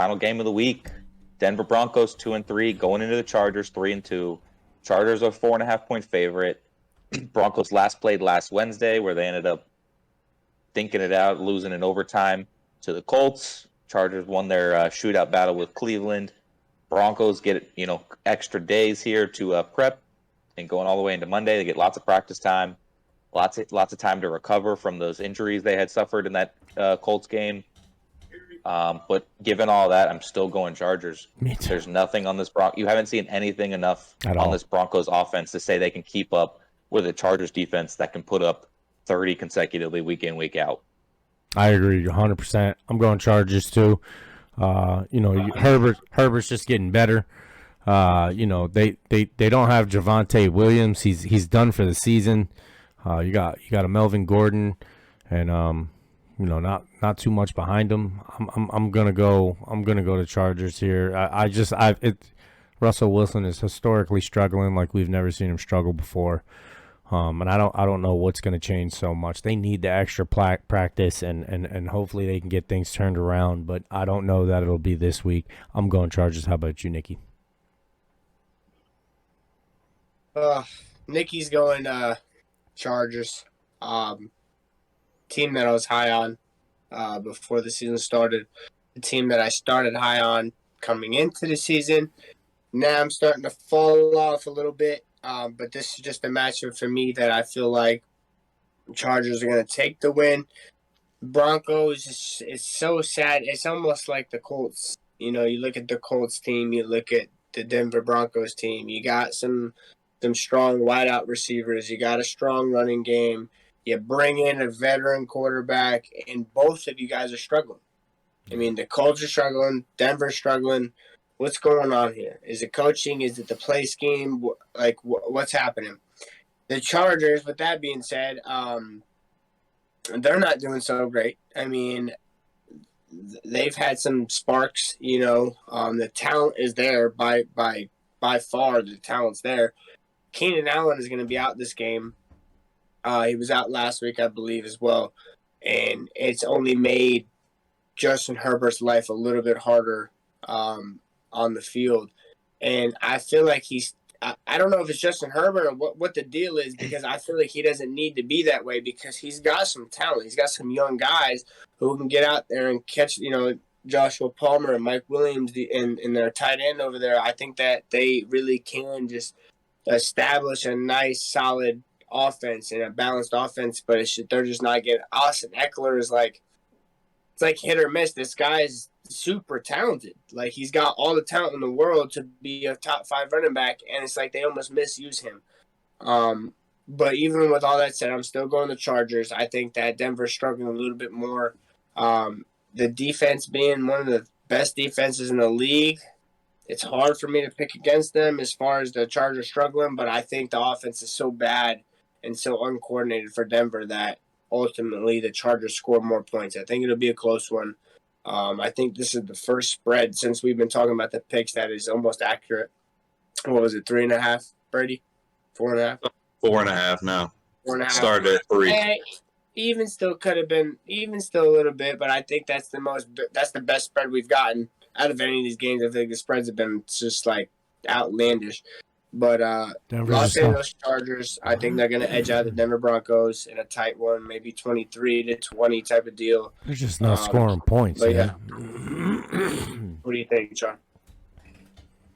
final game of the week. Denver Broncos 2-3, going into the Chargers 3-2. Chargers are 4.5-point favorite. Broncos last played last Wednesday, where they ended up thinking it out, losing in overtime to the Colts. Chargers won their shootout battle with Cleveland. Broncos get extra days here to prep, and going all the way into Monday, they get lots of practice time, lots of time to recover from those injuries they had suffered in that Colts game. But given all that, I'm still going Chargers. Me too. There's nothing on this You haven't seen anything enough At on all. this Broncos offense to say they can keep up with a Chargers defense that can put up 30 consecutively week in, week out. I agree 100%. I'm going Chargers too. Herbert's just getting better. They don't have Javonte Williams. He's done for the season. You got a Melvin Gordon, and not too much behind him. I'm gonna go to Chargers here. Russell Wilson is historically struggling like we've never seen him struggle before. And I don't know what's going to change so much. They need the extra practice, and hopefully they can get things turned around. But I don't know that it'll be this week. I'm going Chargers. How about you, Nikki? Nikki's going Chargers. Team that I was high on before the season started. The team that I started high on coming into the season. Now I'm starting to fall off a little bit. But this is just a matchup for me that I feel like Chargers are going to take the win. Broncos, it's so sad. It's almost like the Colts. You look at the Colts team, you look at the Denver Broncos team. You got some strong wideout receivers. You got a strong running game. You bring in a veteran quarterback, and both of you guys are struggling. I mean, the Colts are struggling. Denver's struggling. What's going on here? Is it coaching? Is it the play scheme? What's happening? The Chargers, with that being said, they're not doing so great. I mean, they've had some sparks, the talent is there by far. The talent's there. Keenan Allen is going to be out this game. He was out last week, I believe, as well. And it's only made Justin Herbert's life a little bit harder on the field. And I feel like I don't know if it's Justin Herbert or what the deal is, because I feel like he doesn't need to be that way, because he's got some talent. He's got some young guys who can get out there and catch, Joshua Palmer and Mike Williams and their tight end over there. I think that they really can just establish a nice, solid offense and a balanced offense, but they're just not getting. Austin Eckler is it's like hit or miss. This guy is super talented. Like, he's got all the talent in the world to be a top 5 running back, and it's like they almost misuse him. But even with all that said, I'm still going to Chargers. I think that Denver's struggling a little bit more. The defense being one of the best defenses in the league, it's hard for me to pick against them as far as the Chargers struggling, but I think the offense is so bad and so uncoordinated for Denver that ultimately the Chargers score more points. I think it'll be a close one. I think this is the first spread since we've been talking about the picks that is almost accurate. What was it, 3.5, Brady? 4.5? 4.5 now. 4.5. Started at 3. Even still could have been, a little bit, but I think that's the best spread we've gotten out of any of these games. I think the spreads have been just outlandish. But Los Angeles Chargers, I think they're going to edge out the Denver Broncos in a tight one, maybe 23-20 type of deal. They're just not scoring points. But yeah. What do you think, John?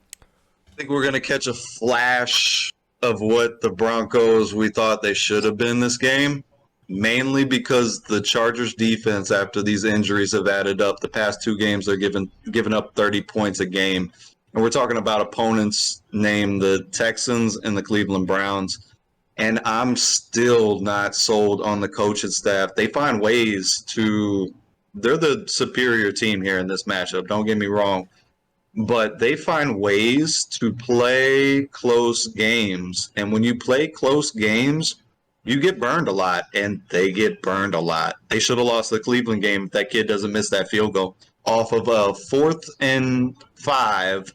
I think we're going to catch a flash of what the Broncos we thought they should have been this game, mainly because the Chargers defense, after these injuries have added up, the past 2 games they're giving up 30 points a game. And we're talking about opponents named the Texans and the Cleveland Browns. And I'm still not sold on the coaching staff. They find ways they're the superior team here in this matchup, don't get me wrong. But they find ways to play close games. And when you play close games, you get burned a lot, and they get burned a lot. They should have lost the Cleveland game if that kid doesn't miss that field goal. Off of a 4th and 5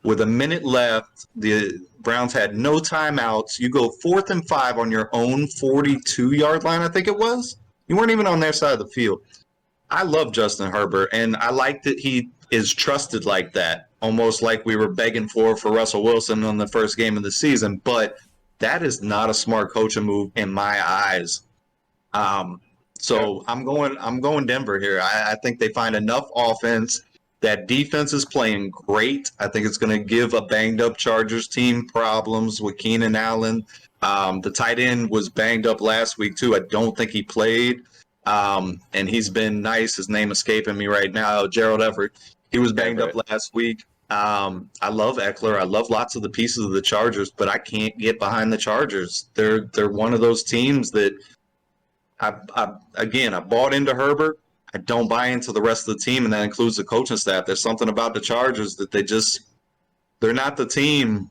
with a minute left, the Browns had no timeouts. You go 4th and 5 on your own 42-yard line, I think it was. You weren't even on their side of the field. I love Justin Herbert, and I like that he is trusted like that, almost like we were begging for Russell Wilson on the first game of the season. But that is not a smart coaching move in my eyes. So I'm going Denver here. I think they find enough offense. That defense is playing great. I think it's going to give a banged up Chargers team problems with Keenan Allen. The tight end was banged up last week too. I don't think he played. And he's been nice. His name escaping me right now. Gerald Everett. He was banged up last week. I love Eckler. I love lots of the pieces of the Chargers, but I can't get behind the Chargers. They're one of those teams that I bought into Herbert. I don't buy into the rest of the team, and that includes the coaching staff. There's something about the Chargers that they're not the team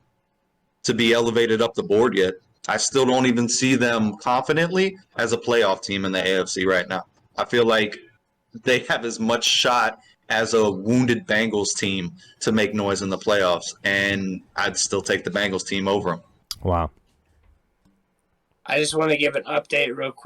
to be elevated up the board yet. I still don't even see them confidently as a playoff team in the AFC right now. I feel like they have as much shot as a wounded Bengals team to make noise in the playoffs, and I'd still take the Bengals team over them. Wow. I just want to give an update real quick.